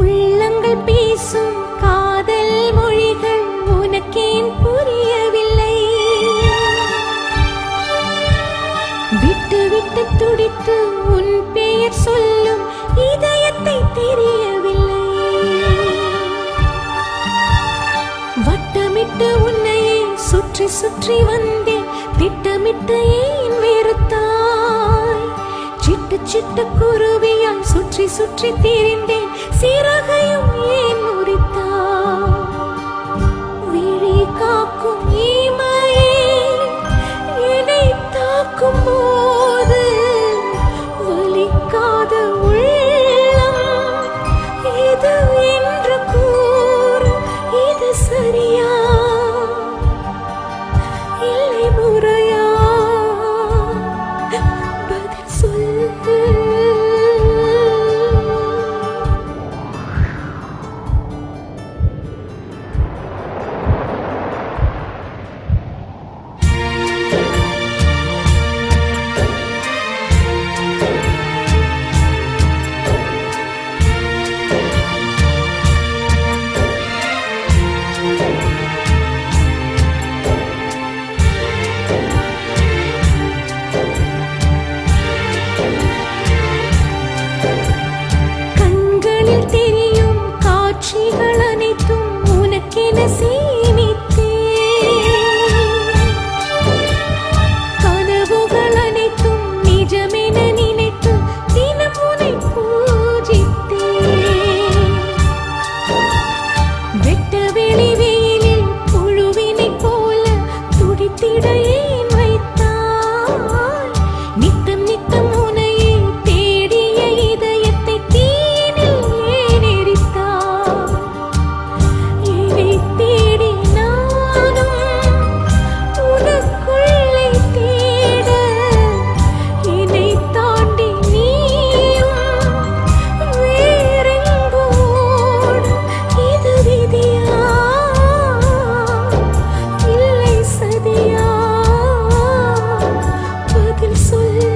உள்ளங்கள் பேசும் காதல் மொழிகள் உனக்கேன் புரியவில்லை? விட்டு விட்டு துடித்து உன் பெயர் சொல்லும் இதயத்தை தெரியவில்லை. வட்டமிட்டு உன்னையே சுற்றி சுற்றி வந்தேன், திட்டமிட்டு ஏன் வெறுத்தாய்? சிட்டு சிட்டு குருவியாய் சுற்றி சுற்றி திரிந்தேன், சிறகையும் ஏன் முறித்தாய்? விழி காக்கும் இமையே என்னை தாக்கும் போது வலிக்காத உள்ளம் இது என்று கூறு, இது சரியா இல்லை முறையா? பதில் சொல்லு. கண்களில் தெரியும் காட்சிகள் அனைத்தும் உனக்கென சேமித்தேன். கனவுகள் அனைத்தும் நிஜமென நினைத்து தினம் உன்னை பூஜித்தேன். வெட்ட வெளி வெயிலில் புழுவினைப் போல துடித்திட ஏன் வைத்தாய்? நித்தம் நித்தம் உன்னையே தேடிய இதயத்தை தீனில் ஏன் எரித்தாய்? என்னை தேடி நானும் உனக்குள்ளே தேட, என்னை தாண்டி நீயும் வேறெங்கோ ஓட. இது விதியா இல்லை சதியா? பதில் சொல்.